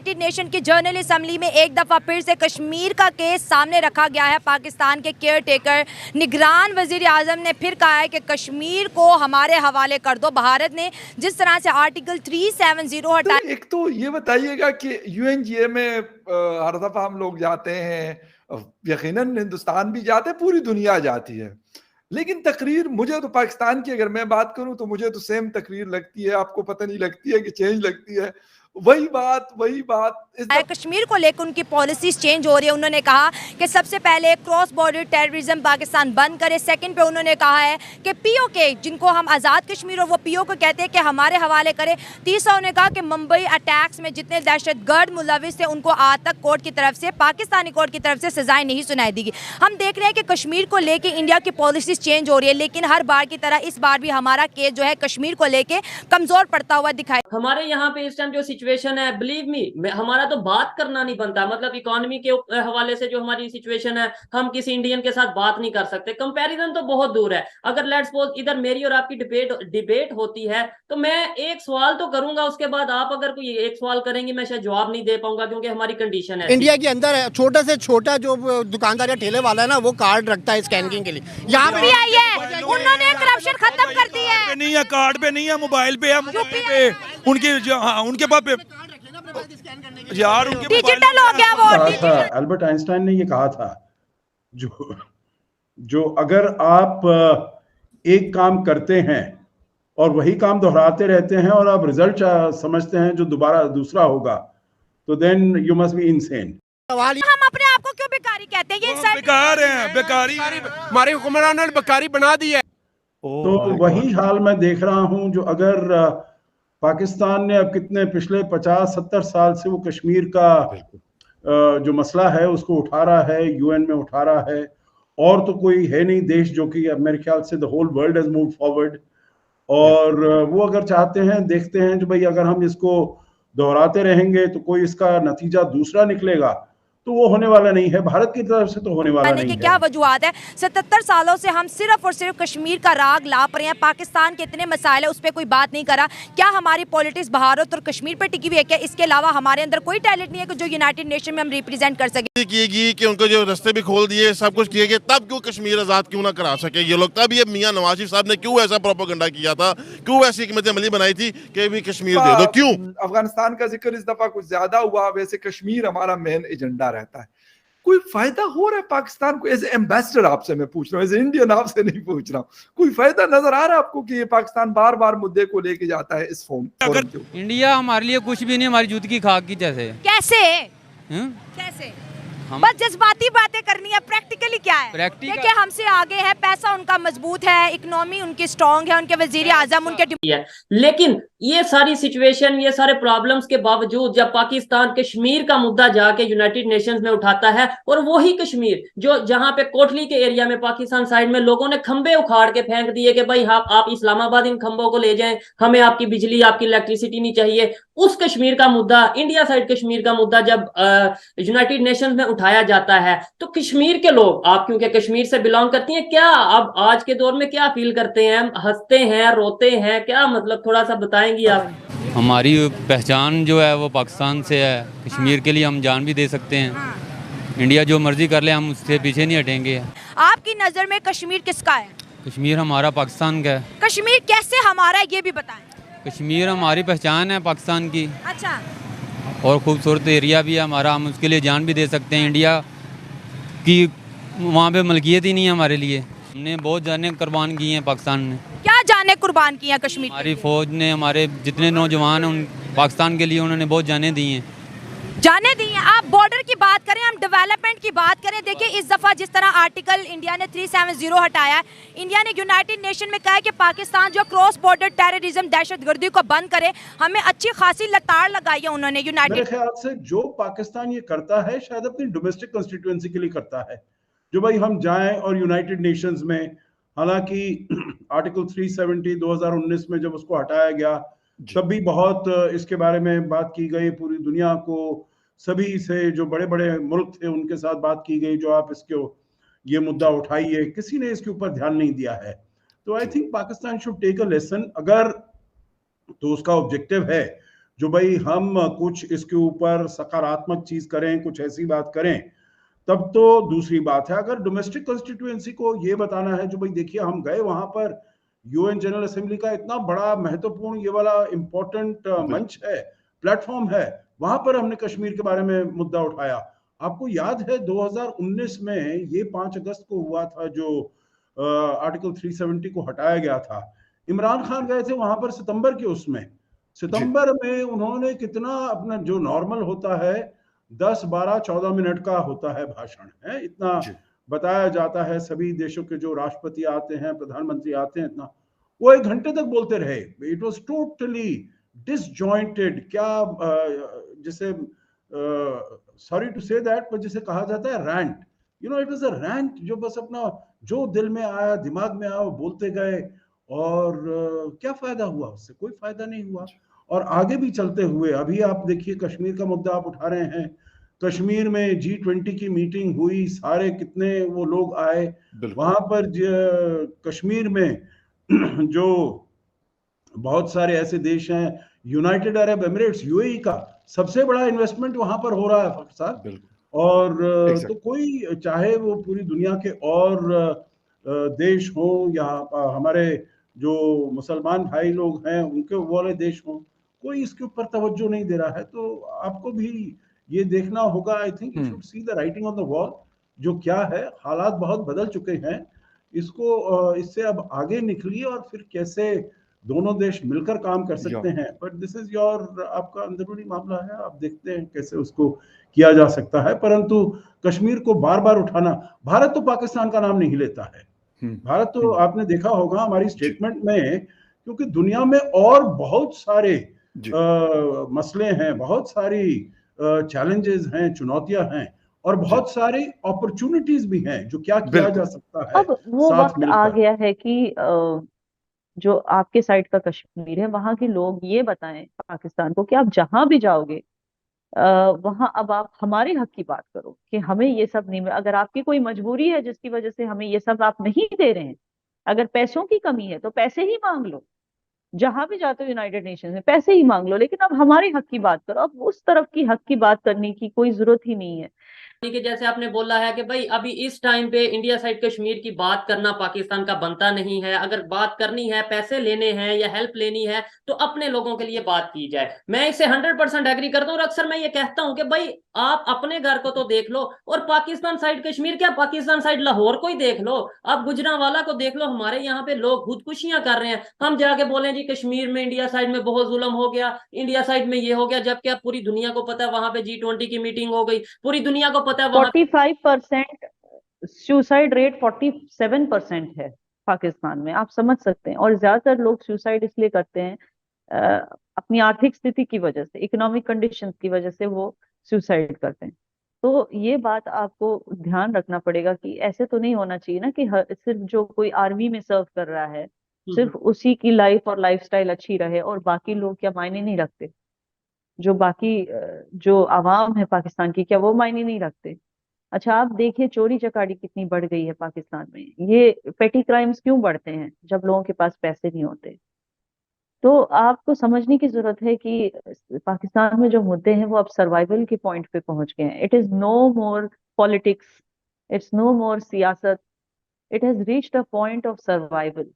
United nation की general assembly में एक दफ़ा फिर से कश्मीर का केस सामने रखा गया है। पाकिस्तान के केयर टेकर निगरान वज़ीर आज़म ने फिर कहा है कि कश्मीर को हमारे हवाले कर दो। भारत ने जिस तरह से आर्टिकल 370 हटाया। तो एक तो ये बताइएगा कि यूएनजीए में हर दफ़ा हम लोग जाते हैं, यकीनन हिंदुस्तान भी जाते हैं, पूरी दुनिया जाती है, लेकिन तकरीर मुझे तो पाकिस्तान की अगर मैं बात करूं तो मुझे तो सेम तकरीर लगती है। आपको पता नहीं लगती है कि चेंज लगती है? वही बात कश्मीर को लेकर उनकी पॉलिसीज चेंज हो रही है। उन्होंने कहा कि सबसे पहले क्रॉस बॉर्डर टेररिज्म पाकिस्तान बंद करे। सेकंड पे उन्होंने कहा है कि पीओके जिनको हम आज़ाद कश्मीर और वो पीओके कहते हैं कि हमारे हवाले करे। तीसरा उन्होंने कहा कि मुंबई अटैक्स में जितने दहशतगर्द मुलविस थे उनको आज तक कोर्ट की तरफ से, पाकिस्तानी कोर्ट की तरफ से सजाएं नहीं सुनाई दी गई। हम देख रहे हैं कि कश्मीर को लेकर इंडिया की पॉलिसीज चेंज हो रही है, लेकिन हर बार की तरह इस बार भी हमारा केस जो है कश्मीर को लेकर कमजोर पड़ता हुआ दिखाई। हमारे यहाँ पे इस टाइम जो सिचुएशन है, बिलीव मी, हमारा तो बात करना नहीं बनता। मतलब इकोनॉमी के हवाले से जो हमारी सिचुएशन है, हम किसी इंडियन के साथ बात नहीं कर सकते। कंपैरिजन तो बहुत दूर है। अगर लेट्स सपोज इधर मेरी और आपकी डिबेट होती है तो मैं एक सवाल तो करूंगा, उसके बाद आप अगर कोई एक सवाल करेंगे मैं शायद जवाब नहीं दे पाऊंगा, क्योंकि हमारी कंडीशन है। इंडिया के अंदर छोटा से छोटा जो दुकानदार या ठेले वाला है ना, वो कार्ड रखता है स्कैनिंग के लिए। यहाँ पे आई है, उन्होंने करप्शन खत्म कर दी है। नहीं है, कार्ड पे नहीं है, मोबाइल पे है। मोबाइल पे उनके पास यार उनके डिजिटल हो गया वो। अल्बर्ट आइंस्टाइन ने ये कहा था, जो अगर आप एक काम करते हैं और वही काम दोहराते रहते हैं और आप रिजल्ट समझते हैं जो दोबारा दूसरा होगा, तो then you must be insane. हम अपने आप को क्यों बेकारी कहते हैं? ये बेकार हैं, बेकारी हमारे हुक्मरानों ने बेकारी बना दी है। तो वही हाल मैं देख रहा हूं, जो अगर पाकिस्तान ने अब कितने पिछले 50-70 साल से वो कश्मीर का जो मसला है उसको उठा रहा है, यूएन में उठा रहा है, और तो कोई है नहीं देश जो कि मेरे ख्याल से the whole world has move forward. और वो अगर चाहते हैं, देखते हैं जो भाई अगर हम इसको दोहराते रहेंगे तो कोई इसका नतीजा दूसरा निकलेगा, तो वो होने वाला नहीं है। भारत की तरफ से तो होने वाला नहीं है। क्या वजूहत है? 77 सालों से हम सिर्फ और सिर्फ कश्मीर का राग लाप रहे हैं। पाकिस्तान के इतने मसाइल है, उस पर कोई बात नहीं करा। क्या हमारी पॉलिटिक्स भारत और कश्मीर पर टिकी हुई है? क्या इसके अलावा हमारे अंदर कोई टैलेंट नहीं है कि जो यूनाइटेड नेशन में हम रिप्रेजेंट कर सके? किएगी कि उनको जो रास्ते भी खोल दिए, सब कुछ किए गए, तब क्यों कश्मीर आजाद क्यों ना करा सके ये लोग? तब ये मियां नवाज शरीफ साहब ने क्यों ऐसा प्रोपेगेंडा किया था, क्यों ऐसी हिकमत अमली बनाई थी कि भी कश्मीर दे दो? क्यों? अफगानिस्तान का जिक्र इस दफा कुछ ज्यादा हुआ, वैसे कश्मीर हमारा मेन एजेंडा रहता है। कोई फायदा हो रहा है पाकिस्तान को? एज एम्बेसडर आपसे मैं पूछ रहा हूँ, एज इंडियन आपसे नहीं पूछ रहा हूँ। कोई फायदा नजर आ रहा है आपको कि ये पाकिस्तान बार बार मुद्दे को लेके जाता है इस फोरम पे? इंडिया हमारे लिए कुछ भी नहीं, हमारी जूत की खाक की जैसे। कैसे कैसे बस जज्बाती बातें करनी है। प्रैक्टिकली क्या है? देखिए हमसे आगे है, पैसा उनका मजबूत है, इकोनॉमी उनकी स्ट्रांग है, उनके वजीर आजम उनके। लेकिन ये सारी सिचुएशन, ये सारे प्रॉब्लम्स के बावजूद जब पाकिस्तान कश्मीर का मुद्दा जाके यूनाइटेड नेशंस में उठाता है, और वही कश्मीर जो जहां पे कोटली के एरिया में पाकिस्तान साइड में लोगों ने खंबे उखाड़ के फेंक दिए कि भाई आप इस्लामाबाद इन खंबों को ले जाएं, हमें आपकी बिजली, आपकी इलेक्ट्रिसिटी नहीं चाहिए। उस कश्मीर का मुद्दा, इंडिया साइड कश्मीर का मुद्दा जब यूनाइटेड नेशंस में उठाया जाता है, तो कश्मीर के लोग, आप क्योंकि कश्मीर से बिलोंग करती हैं, क्या अब आज के दौर में क्या फील करते हैं? हंसते हैं, रोते हैं, क्या मतलब थोड़ा सा बताएंगी आप? हमारी पहचान जो है वो पाकिस्तान से है। कश्मीर के लिए हम जान भी दे सकते हैं। इंडिया जो मर्जी कर ले, हम उससे पीछे नहीं हटेंगे। आपकी नजर में कश्मीर किसका है? कश्मीर हमारा, पाकिस्तान का है। कश्मीर कैसे हमारा है ये भी बताएं। कश्मीर हमारी पहचान है पाकिस्तान की। अच्छा। और खूबसूरत एरिया भी है हमारा, हम उसके लिए जान भी दे सकते हैं। इंडिया की वहाँ पे मलकियत ही नहीं है हमारे लिए। हमने बहुत जानें कुर्बान की हैं पाकिस्तान ने। क्या जानें कुर्बान की हैं कश्मीर? हमारी फौज ने, हमारे जितने नौजवान हैं उन पाकिस्तान के लिए उन्होंने बहुत जानें दी हैं। जाने दी हैं। आप बॉर्डर की बात करें, हम डेवलपमेंट की बात करें। देखिए इस दफ़ा जिस तरह आर्टिकल इंडिया ने 370 हटाया है, इंडिया ने यूनाइटेड नेशन में कहा है कि पाकिस्तान जो क्रॉस बॉर्डर टेररिज्म, दहशतगर्दी को बंद करे। हमें अच्छी खासी लताड़ लगाई है उन्होंने यूनाइटेड। मेरे ख्याल से जो पाकिस्तान ये करता है शायद अपनी डोमेस्टिक कंस्टिट्यूएंसी के लिए करता है, जो भाई हम जाएं और यूनाइटेड नेशंस में, हालांकि आर्टिकल 370 2019 में जब उसको हटाया गया तब भी बहुत इसके बारे में बात की गई। पूरी दुनिया को, सभी से जो बड़े बड़े मुल्क थे उनके साथ बात की गई, जो आप इसको ये मुद्दा उठाइए, किसी ने इसके ऊपर ध्यान नहीं दिया है। तो I think Pakistan should take a lesson. अगर तो उसका ऑब्जेक्टिव है जो भाई हम कुछ इसके ऊपर सकारात्मक चीज करें, कुछ ऐसी बात करें, तब तो दूसरी बात है। अगर डोमेस्टिक कॉन्स्टिट्यूएंसी को ये बताना है, जो भाई देखिए हम गए वहां पर, यूएन जनरल असेंबली का इतना बड़ा महत्वपूर्ण ये वाला इंपॉर्टेंट मंच है, प्लेटफॉर्म है, वहां पर हमने कश्मीर के बारे में मुद्दा उठाया। आपको याद है 2019 में ये 5 अगस्त को हुआ था, जो आर्टिकल 370 को हटाया गया था। इमरान खान गए थे वहां पर सितंबर के उसमें, सितंबर में उन्होंने कितना अपना जो नॉर्मल होता है 10, 12, 14 मिनट का होता है भाषण, है इतना बताया जाता है, सभी देशों के जो राष्ट्रपति आते हैं, प्रधानमंत्री आते हैं, इतना वो 1 घंटे तक बोलते रहे। इट वाज टोटली डिसजॉइंटेड, क्या जिसे सॉरी टू से दैट, पर जिसे कहा जाता है rant, you know, it was a rant, जो बस अपना जो दिल में आया, दिमाग में आया, वो बोलते गए। और क्या फायदा हुआ उससे? कोई फायदा नहीं हुआ। और आगे भी चलते हुए अभी आप देखिए, कश्मीर का मुद्दा आप उठा रहे हैं, कश्मीर में G20 की मीटिंग हुई, सारे कितने वो लोग आए वहां पर। कश्मीर में जो बहुत सारे ऐसे देश हैं, यूनाइटेड अरब एमिरेट्स, यूएई का सबसे बड़ा इन्वेस्टमेंट वहां पर हो रहा है फखर साहब। और तो कोई चाहे वो पूरी दुनिया के और देश हो या हमारे जो मुसलमान भाई लोग हैं उनके वाले देश हों, कोई इसके ऊपर तवज्जो नहीं दे रहा है। तो आपको भी ये देखना होगा, I think you should see the writing on the wall, जो क्या है, हालात बहुत बदल चुके हैं। इसको इससे अब आगे निकलिए और फिर कैसे दोनों देश मिलकर काम कर सकते हैं। बट दिस इज योर, आपका अंदरूनी मामला है, आप देखते हैं कैसे उसको किया जा सकता है। परंतु कश्मीर को बार बार उठाना, भारत तो पाकिस्तान का नाम नहीं लेता है। भारत तो आपने देखा होगा हमारी स्टेटमेंट में, क्योंकि दुनिया में और बहुत सारे मसले हैं, बहुत सारी चैलेंजेस हैं, चुनौतियां हैं, और बहुत सारी अपॉर्चुनिटीज भी हैं, जो क्या किया जा सकता है। अब वो वक्त आ गया है कि जो आपके साइड का कश्मीर है, वहां के लोग ये बताएं पाकिस्तान को कि आप जहां भी जाओगे वहां अब आप हमारे हक की बात करो, कि हमें ये सब नहीं, अगर आपकी कोई मजबूरी है जिसकी वजह से हमें ये सब आप नहीं दे रहे हैं, अगर पैसों की कमी है तो पैसे ही मांग लो, जहां भी जाते हो यूनाइटेड नेशन में पैसे ही मांग लो, लेकिन अब हमारे हक की बात करो। अब उस तरफ की हक की बात करने की कोई जरूरत ही नहीं है। कि जैसे आपने बोला है कि भाई अभी इस टाइम पे इंडिया साइड कश्मीर की बात करना पाकिस्तान का बनता नहीं है। अगर बात करनी है, पैसे लेने हैं या हेल्प लेनी है, तो अपने लोगों के लिए बात की जाए। मैं इससे 100% एग्री करता हूँ। और अक्सर मैं ये कहता हूँ कि भाई आप अपने घर को तो देख लो, और पाकिस्तान साइड कश्मीर क्या, पाकिस्तान साइड लाहौर को ही देख लो, आप गुजरांवाला को देख लो। हमारे यहाँ पे लोग खुदकुशियां कर रहे हैं, हम जाके बोले जी कश्मीर में इंडिया साइड में बहुत जुल्म हो गया, इंडिया साइड में ये हो गया, जबकि अब पूरी दुनिया को पता है वहां पे G20 की मीटिंग हो गई, पूरी दुनिया को पता है 45% सुसाइड रेट 47% है पाकिस्तान में, आप समझ सकते हैं। और ज्यादातर लोग सुसाइड इसलिए करते हैं अपनी आर्थिक स्थिति की वजह से, इकोनॉमिक कंडीशंस की वजह से वो सुसाइड करते हैं। तो ये बात आपको ध्यान रखना पड़ेगा कि ऐसे तो नहीं होना चाहिए ना कि सिर्फ जो कोई आर्मी में सर्व कर रहा है सिर्फ उसी की लाइफ और लाइफस्टाइल अच्छी रहे और बाकी लोग क्या मायने नहीं रखते, जो बाकी जो आवाम है पाकिस्तान की, क्या वो मायने नहीं रखते? अच्छा आप देखिए चोरी चकारी कितनी बढ़ गई है पाकिस्तान में। ये पेटी क्राइम्स क्यों बढ़ते हैं? जब लोगों के पास पैसे नहीं होते। तो आपको समझने की जरूरत है कि पाकिस्तान में जो मुद्दे हैं वो अब सर्वाइवल के पॉइंट पे पहुंच गए हैं। It is no more politics, it's no more सियासत, it has reached a point of survival.